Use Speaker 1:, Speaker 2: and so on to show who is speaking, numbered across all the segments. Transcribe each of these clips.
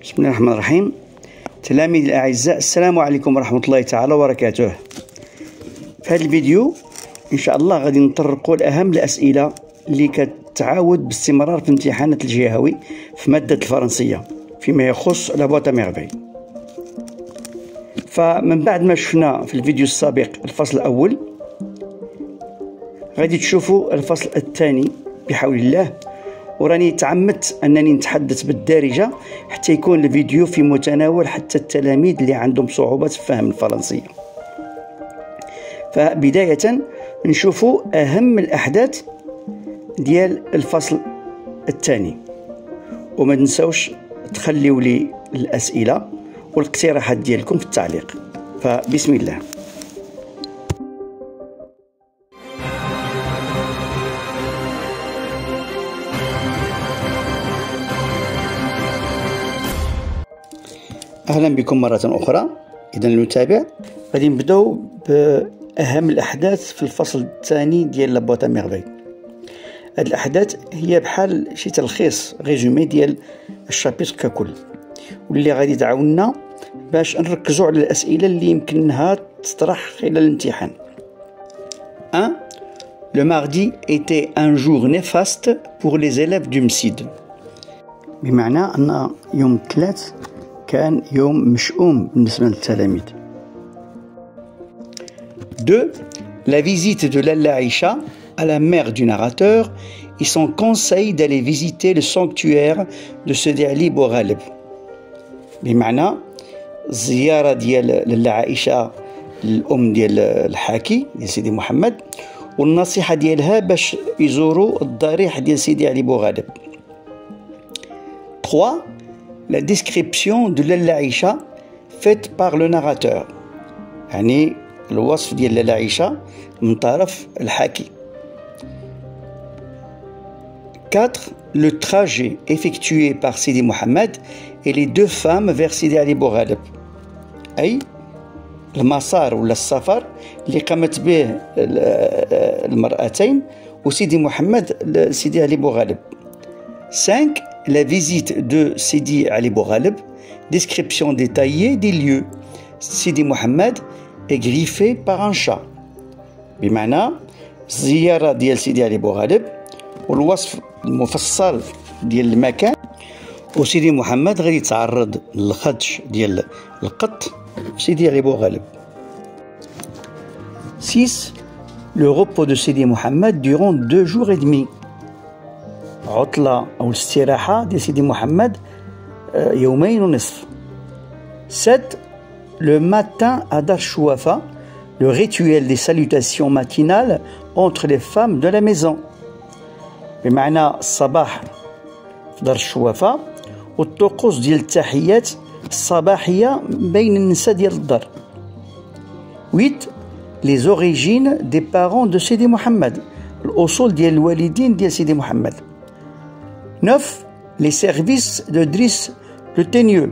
Speaker 1: بسم الله الرحمن الرحيم. تلاميذي الأعزاء، السلام عليكم ورحمة الله تعالى وبركاته. في هذا الفيديو إن شاء الله غادي نطرقوا لأهم الأسئلة اللي كتعاود باستمرار في امتحانات الجهوي في مادة الفرنسية فيما يخص لا بوîte à merveilles. فمن بعد ما شفنا في الفيديو السابق الفصل الأول، غادي تشوفوا الفصل الثاني بحول الله، وراني تعمدت أنني نتحدث بالدارجة حتى يكون الفيديو في متناول حتى التلاميذ اللي عندهم صعوبات في فهم الفرنسية. فبداية نشوفوا أهم الأحداث ديال الفصل الثاني، وما تنسوش تخليوا لي الأسئلة والاقتراحات ديالكم في التعليق. فبسم الله. أهلا بكم مرة أخرى. إذا نتابع، غادي نبداو بأهم الأحداث في الفصل الثاني ديال لا بوîte à merveilles. هاد الأحداث هي بحال شي تلخيص ريزومي ديال الشابيتر ككل، واللي غادي تعاوننا باش نركزوا على الأسئلة اللي يمكنها تطرح خلال الامتحان. 1. Le mardi était un jour néfaste pour les élèves du MSID. بمعنى أن يوم الثلاث كان يوم مشؤوم بالنسبة للتلاميذ. 2. La visite de Lalla Aïcha à la mère du narrateur et son conseil d'aller visiter le sanctuaire de Sidi Ali Bouغالب. بمعنى الزيارة ديال لالا عائشة الأم ديال الحاكي ديال سيدي محمد، والنصيحة ديالها باش يزوروا الضريح ديال سيدي علي بوغالب. 3. La description de لالا عائشة faite par le narrateur، يعني الوصف ديال لالا عائشة من طرف الحاكي. 4. Le trajet effectué par Sidi Mohamed et les deux femmes vers Sidi Ali Bouغالب، أي المسار ولا السفر اللي قامت به المرأتين وسيدي محمد لسيدي علي بوغالب. 5. La visite de Sidi Ali Bouغالب, description détaillée des lieux. Sidi Mohamed est griffé par un chat. بمعنى الزيارة ديال سيدي علي بوغالب والوصف المفصل ديال المكان، وسيدي محمد غادي يتعرض للخدش ديال القط في سيدي علي بوغالب. 6. Le repos de Sidi Mohamed durant 2 jours et demi. عطلة أو الاستراحة ديال سيدي محمد 2.5 يوم. 7. Le matin à Dar Chouafa, le rituel des salutations matinales entre les femmes de la maison. بمعنى الصباح في دار الشوافة والطقوس ديال التحيات الصباحية بين النساء ديال الدار. 8. Les origines des parents de Sidi Mohamed، الأصول ديال الوالدين ديال سيدي محمد. 9. Les services de Driss le Teigneux،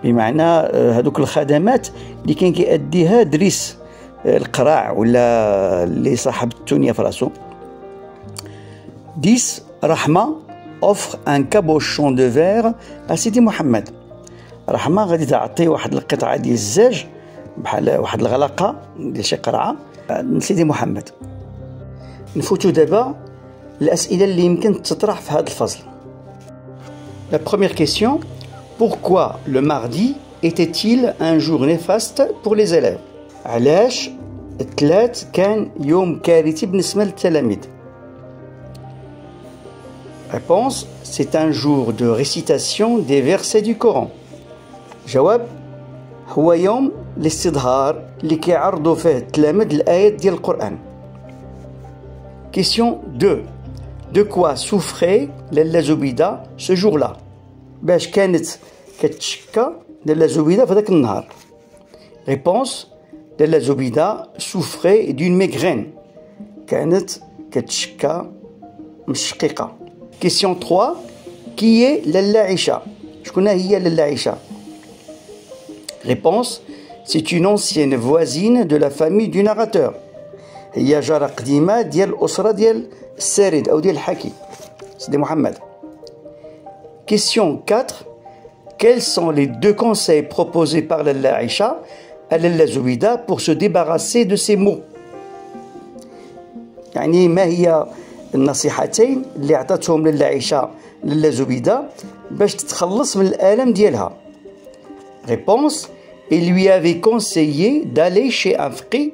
Speaker 1: بمعنى هذوك الخدمات اللي كان كيأديها دريس القراع ولا اللي صاحب التونية في راسو. 10. رحمة offre un cabochon de verre à Sidi Mohamed. رحمة غادي تعطي واحد القطعة ديال الزاج بحال واحد الغلقة ديال شي قرعة لسيدي محمد. نفوتو دابا الأسئلة اللي يمكن تطرح في هذا الفصل. La première question: pourquoi le mardi était-il un jour néfaste pour les élèves؟ علاش الثلاث كان يوم كارثي بالنسبة للتلاميذ؟ Réponse: c'est un jour de récitation des versets du Coran. جواب: هو يوم الاستظهار اللي كيعرضوا فيه التلاميذ الآيات ديال القرآن. Question 2: De quoi souffrait لالا زبيدة ce jour-là؟ باش كانت كتشكى لالا زبيدة في ذاك النهار؟ Réponse: لالا زبيدة souffrait d'une migraine، كانت كتشكى من الشقيقة. Question 3: Qui est لالا عائشة؟ شكون هي لالا عائشة؟ Réponse: C'est une ancienne voisine de la famille du narrateur. هي جارة قديمة ديال الأسرة ديال السارد أو ديال الحكي سيدي محمد. Question 4: Quels sont les deux conseils proposés par Lalla Aïcha à Lalla Zoubida pour se débarrasser de ces maux? يعني ما هي النصيحتين اللي عطاتهم للا عيشة للا زبيدة باش تتخلص من الآلام ديالها؟ Réponse: il lui avait conseillé d'aller chez un faqih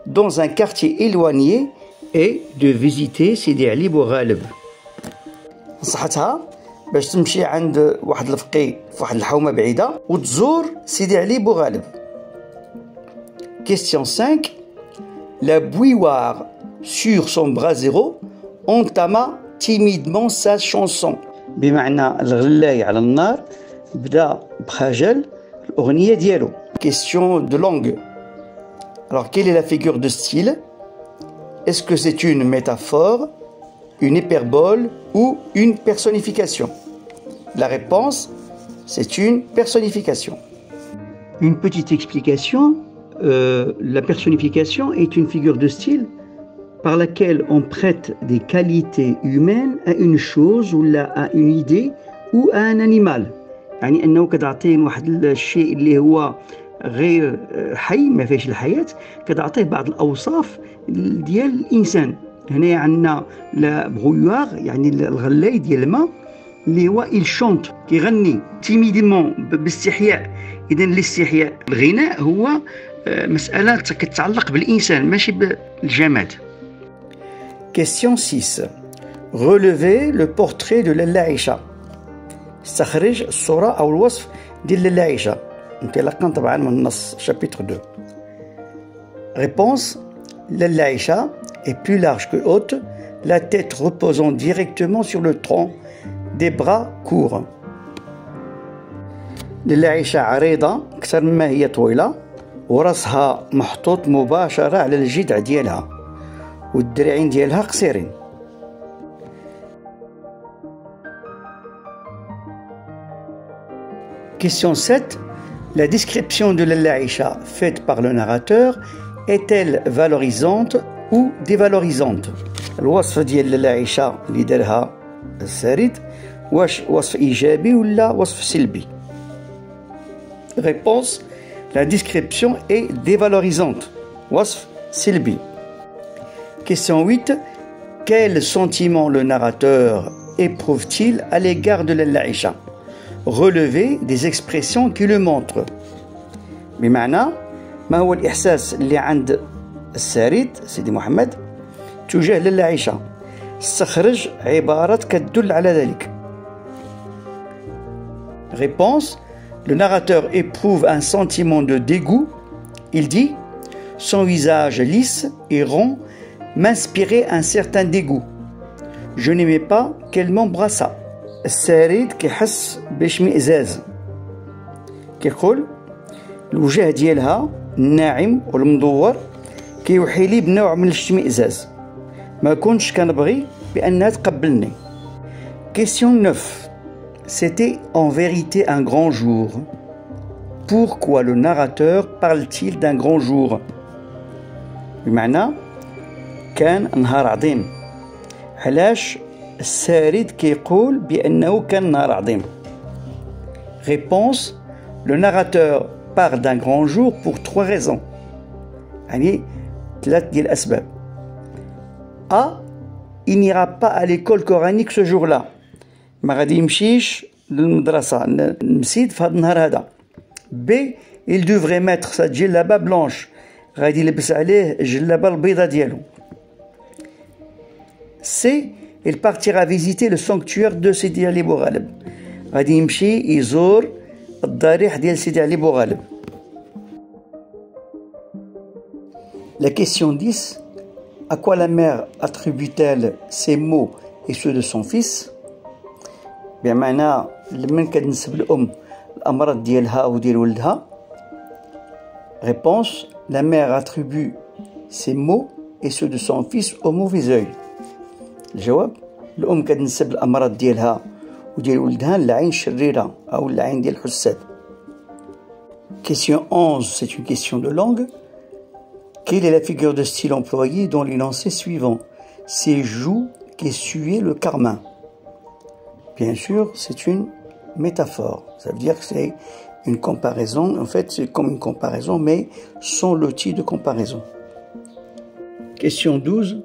Speaker 1: dans un quartier éloigné et de visiter Sidi Ali Bouغالب. نصحتها باش تمشي عند واحد الفقيه في واحد الحومة بعيدة وتزور سيدي علي بوغالب. Question 5. La bouilloire sur son brasero entama timidement sa chanson. بمعنى الغلاي على النار بدا بخجل الأغنية ديالو. Question de langue. Alors quelle est la figure de style? Est-ce que c'est une métaphore, une hyperbole ou une personnification? La réponse, c'est une personnification. Une petite explication. La personnification est une figure de style par laquelle on prête des qualités humaines à une chose ou à une idée ou à un animal. يعني أنه كتعطيه واحد الشيء اللي هو غير حي ما فيش الحياة كتعطيه بعض الأوصاف ديال الإنسان. هنا عندنا لا بغويوار يعني الغلاي ديال الماء اللي هو il chante كيغني تيميديمون باستحياء. إذا الاستحياء الغناء هو مسألة كتتعلق بالإنسان ماشي بالجماد. Question 6. Relevez le portrait de Lalla Aïcha. استخرج الصورة أو الوصف ديال Lalla Aïcha انطلاقا طبعا من النص chapitre 2. Réponse: Lalla Aïcha est plus large que haute, la tête reposant directement sur le tronc, des bras courts. Lalla Aïcha عريضة أكثر مما هي طويلة وراسها محطوط مباشرة على الجذع ديالها والدراعين ديالها قصيرين. Question 7. La description de Lalla Aïcha faite par le narrateur est-elle valorisante ou dévalorisante? الوصف ديال Lalla Aïcha اللي دارها السارد واش وصف إيجابي ولا وصف سلبي؟ Réponse: la description est dévalorisante. وصف سلبي. Question 8. Quel sentiment le narrateur éprouve-t-il à l'égard de Lalla Aïcha? Relevez des expressions qui le montrent. بمعنى ما هو الإحساس اللي عند السارد سيدي محمد تجاه للا عيشة؟ استخرج عبارات كتدل على ذلك. Réponse: le narrateur éprouve un sentiment de dégoût. Il dit: son visage lisse et rond m'inspirait un certain dégoût. Je n'aimais pas qu'elle m'embrassât. السارد كيحس باشمئزاز كيقول الوجه ديالها الناعم والمدور كيوحي لي بنوع من الاشمئزاز ما كنتش كنبغي بانها تقبلني. Question 9. C'était en vérité un grand jour. Pourquoi le narrateur parle-t-il d'un grand jour? بمعنى كان نهار عظيم. علاش السارد كيقول بأنه كان نهار عظيم؟ Réponse: le narrateur parle d'un grand jour pour 3 raisons. يعني 3 ديال الأسباب. A. Il n'ira pas à l'école coranique ce jour-là. ما غادي يمشيش للمدرسة المسيد في هذا النهار هذا. B. Il devrait mettre sa djellaba blanche. غادي يلبس عليه الجلابة البيضة ديالو. C. Il partira visiter le sanctuaire de Sidi Ali Bouغالب. غادي يمشي يزور الضريح ديال سيدي علي بوغالب. La question 10. À quoi la mère attribue-t-elle ses mots et ceux de son fils? بمعنى لمن كتنسب الأم الأمراض ديالها وديال ولدها. Réponse: la mère attribue ses mots et ceux de son fils au mauvais œil. الجواب: الأم كتنسب الأمراض ديالها وديال ولدها للعين الشريرة أو العين ديال الحساد. Question 11, c'est une question de langue. Quelle est la figure de style employée dans l'énoncé suivant? Ses joues qu'essuie le carmin. Bien sûr, c'est une métaphore. Ça veut dire que c'est une comparaison. En fait, c'est comme une comparaison, mais sans l'outil de comparaison. Question 12.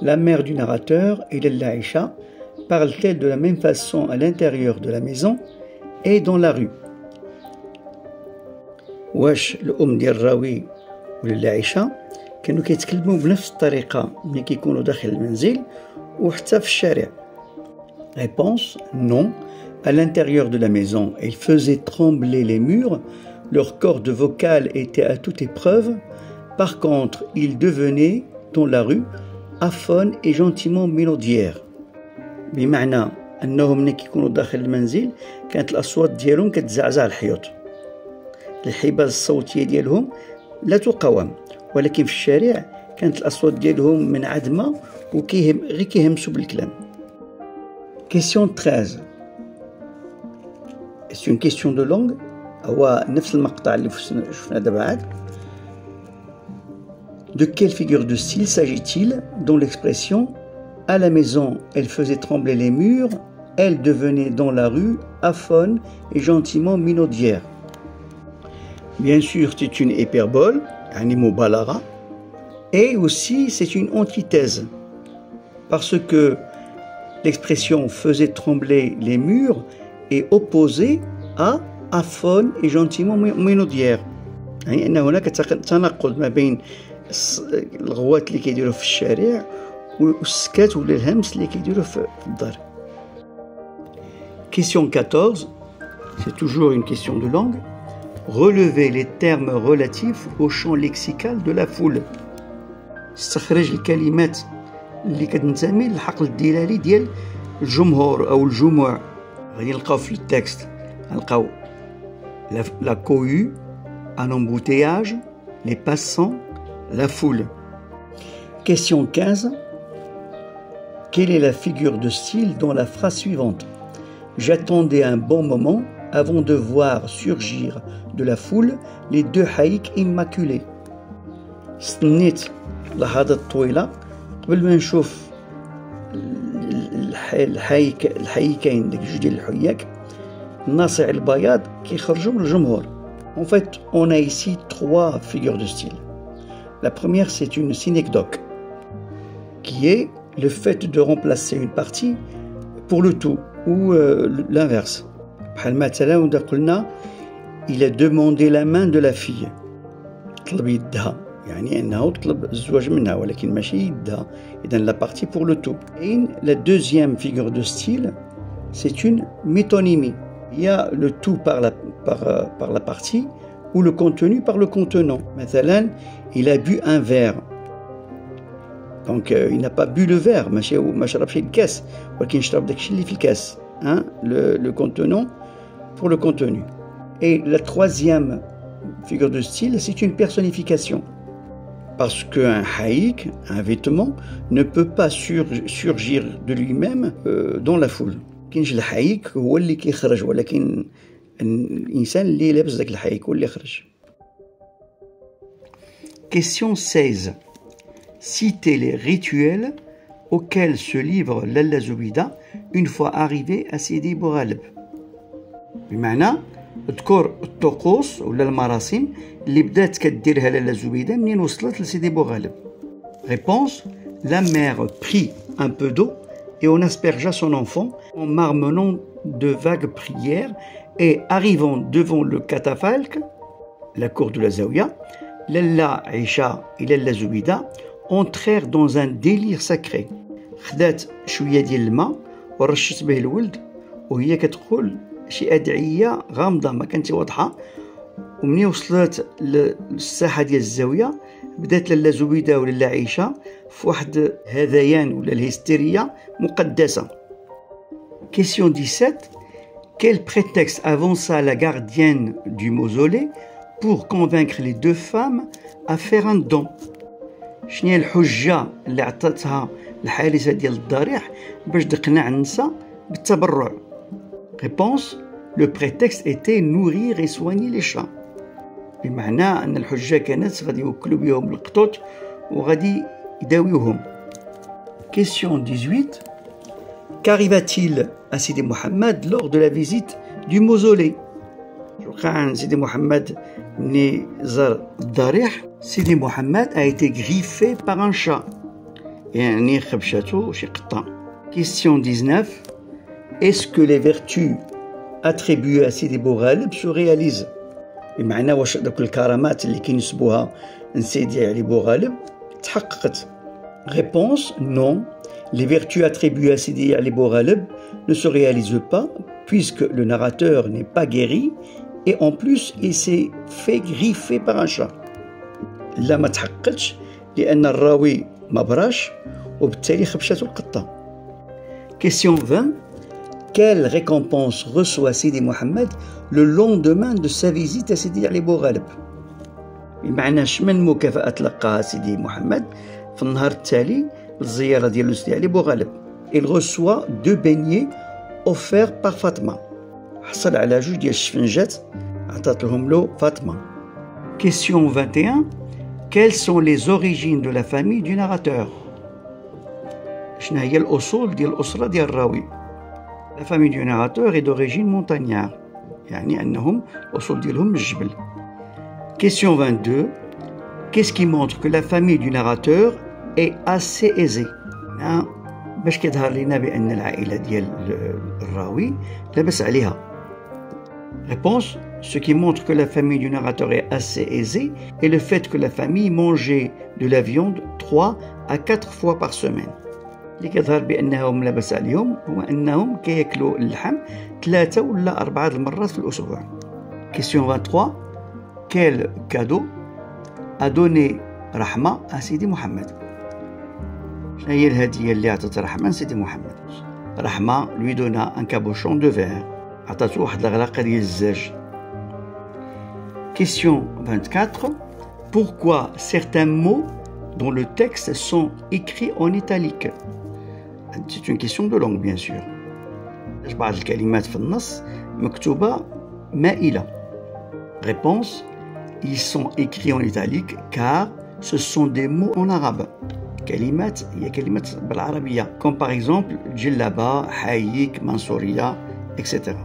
Speaker 1: La mère du narrateur, Lalla Aïcha, parle-t-elle de la même façon à l'intérieur de la maison et dans la rue? واش الأم ديال الراوي وللا عائشة كانوا كيتكلموا بنفس الطريقة ملي كيكونوا داخل المنزل وحتى في الشارع؟ Réponse, non. À l'intérieur de la maison, elles faisaient trembler les murs, leur corde vocale était à toute épreuve. Par contre, ils devenaient, dans la rue, aphones et gentiment mélodières. بمعنى أنهم ملي كيكونوا داخل المنزل كانت الأصوات ديالهم كتزعزع الحيوط. الحبال الصوتية ديالهم لا تقاوم، ولكن في الشارع كانت الأصوات ديالهم منعدمة غير كيهمسوا بالكلام. Question 13. C'est une question de langue. هو نفس المقطع اللي شفنا دابا عاد. De quelle figure de style s'agit-il dans l'expression à la maison, elle faisait trembler les murs, elle devenait dans la rue aphone et gentiment minaudière? Bien sûr, c'est une hyperbole, un mubalagha, et aussi c'est une antithèse, parce que l'expression faisait trembler les murs est opposée à aphone et gentiment minaudière. يعني أن هناك تناقض ما بين الغوات اللي كيديروا في الشارع والسكات ولا الهمس اللي كيديروا في الدار. Question 14, c'est toujours une question de langue. Relevez les termes relatifs au champ lexical de la foule. استخرج الكلمات اللي كتنتمي للحقل الدلالي ديال الجمهور أو الجموع. غادي نلقاو في التكست نلقاو la cohue, un embouteillage, les passants, la foule. Question 15. Quelle est la figure de style dans la phrase suivante? J'attendais un bon moment avant de voir surgir de la foule les deux haïks immaculés. استنيت لحظات طويلة قبل ما نشوف الحيكين ديك جوج ديال الحياك الناصع البياض كيخرجوا من الجمهور. En fait, on a ici trois figures de style. La première, c'est une synecdoque, qui est le fait de remplacer une partie pour le tout, ou l'inverse. بحال مثلا ودا قلنا il a demandé la main de la fille. طلب يدها، يعني أنه طلب الزواج منها ولكن ماشي يدها. إذن la partie pour le tout. Et la deuxième figure de style, c'est une métonymie. Il y a le tout par la partie ou le contenu par le contenant. مثلا il a bu un verre. Donc il n'a pas bu le verre, ما شربش الكاس ولكن شرب داكشي اللي في الكاس. Le contenant pour le contenu. Et la troisième figure de style, c'est une personnification. Parce qu'un haïk, un vêtement, ne peut pas surgir de lui-même dans la foule. كاينش الحايك هو اللي كيخرج ولكن الإنسان اللي لابس داك الحايك هو اللي يخرج. Question 16. Citez les rituels auxquels se livre Lalla Zoubida une fois arrivée à Sidi Boughalleb. بمعنى اذكر الطقوس ولا المراسم اللي بدات كديرها لالا زبيدة منين وصلت لسيدي بوغالب. Réponse. La mère prit un peu d'eau et on aspergea son enfant en marmonnant de vagues prières et arrivant devant le catafalque, la cour de la Zaouia, Lalla Aïcha et Lalla Zoubida entrèrent dans un délire sacré. خدات شوية ديال الماء ورشت به الولد وهي كتقول شي أدعية غامضة ما كانت واضحة. ومني وصلت للساحة ديال الزاوية بدات لالا زبيدة ولالا عائشة في واحد هذيان ولا الهستيرية مقدسة. Question 17. Quel prétexte avança la gardienne du mausolée pour convaincre les deux femmes à faire un don? شنو هي الحجة اللي عطاتها الحارسة ديال الضريح باش تقنع النساء بالتبرع؟ Réponse. Le prétexte était nourrir et soigner les chats. بمعنى أن الحجة كانت غادي يوكلوا بهم القطوط وغادي يداويوهم. Question 18. Qu'arriva-t-il à Sidi Mohammed lors de la visite du mausolée. وقع سيدي محمد ملي زار الضريح سيدي محمد a été griffé par un chat. يعني خبشته شي قطة. Question 19. Est-ce que les vertus attribuées à Sidi Bougaleb se réalisent؟ بمعنى واش دوك الكرامات اللي كينسبوها لسيدي علي بوغالب تحققت؟ Réponse non. Les vertus attribuées à Sidi Ali Bougaleb ne se réalisent pas puisque le narrateur n'est pas guéri et en plus il s'est fait griffer par un chat. لا ما تحققتش لأن الراوي ما براش وبالتالي خبشته القطة. Question 20. Quelle récompense reçoit Sidi Mohammed le lendemain de sa visite à Sidi Ali Bougaleb؟ بمعنى شمن مكافأة تلقاها سيدي محمد في النهار التالي للزيارة ديال سيدي علي بوغالب. Il reçoit 2 beignets offerts par Fatma. حصل على 2 ديال الشفنجات عطاتهم له فاطمة. Question 21. Quelles sont les origines de la famille du narrateur؟ شنو هي الأصول ديال الأسرة ديال الراوي؟ La famille du narrateur est d'origine montagnard. يعني أنهم الأصول ديالهم من الجبل. Question 22. Qu'est-ce qui montre que la famille du narrateur est assez aisée؟ باش كيظهر لنا بأن العائلة ديال الراوي لاباس عليها. Réponse. Ce qui montre que la famille du narrateur est assez aisée est le fait que la famille mangeait de la viande 3 à 4 fois par semaine. اللي كيظهر بأنهم لاباس عليهم هو أنهم كياكلوا اللحم 3 ولا 4 المرات في الأسبوع. Question 23. Quel cadeau a donné Rahma à Sidi Mohammed؟ شنو هي الهدية اللي عطات رحمة لسيدي محمد؟ رحمة lui donna un cabochon de verre. عطاتو واحد الغلاقة ديال الزاج. Question 24. Pourquoi certains mots dont le texte sont écrits en italique؟ C'est une question de langue bien sûr. بعض الكلمات في النص مكتوبة مائلة. Réponse. Ils sont écrits en italique car ce sont des mots en arabe. كلمات هي كلمات بالعربية comme par exemple djellaba, hayik, mansouriya, etc.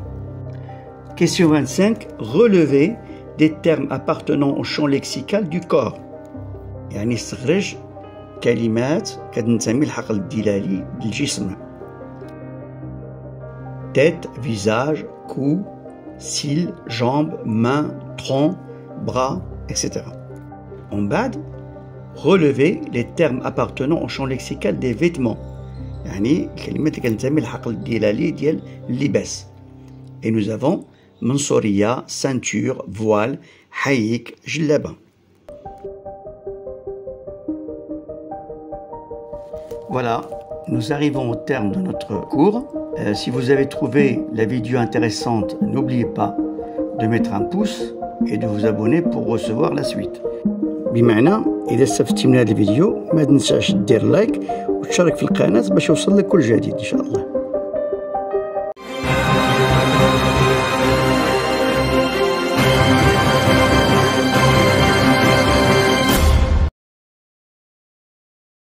Speaker 1: Question 25. Relever des termes appartenant au champ lexical du corps. يعني استخرج كلمات كتنتمي للحقل الدلالي للجسم. Tête, visage, cou, cils, jambes, mains, tronc, bras, etc. En bas, relever les termes appartenant au champ lexical des vêtements. يعني الكلمات اللي كتنتمي للحقل الدلالي ديال اللباس. Et nous avons mansouriya, ceinture, voile, hayik, jellaba. Voilà, nous arrivons au terme de notre cours. Si vous avez trouvé la vidéo intéressante, n'oubliez pas de mettre un pouce et de vous abonner pour recevoir la suite. بمعنى إذا استفدتي من هذه الفيديو ما تنساش دير لايك وتشارك في القناة باش يوصل لك كل جديد إن شاء الله.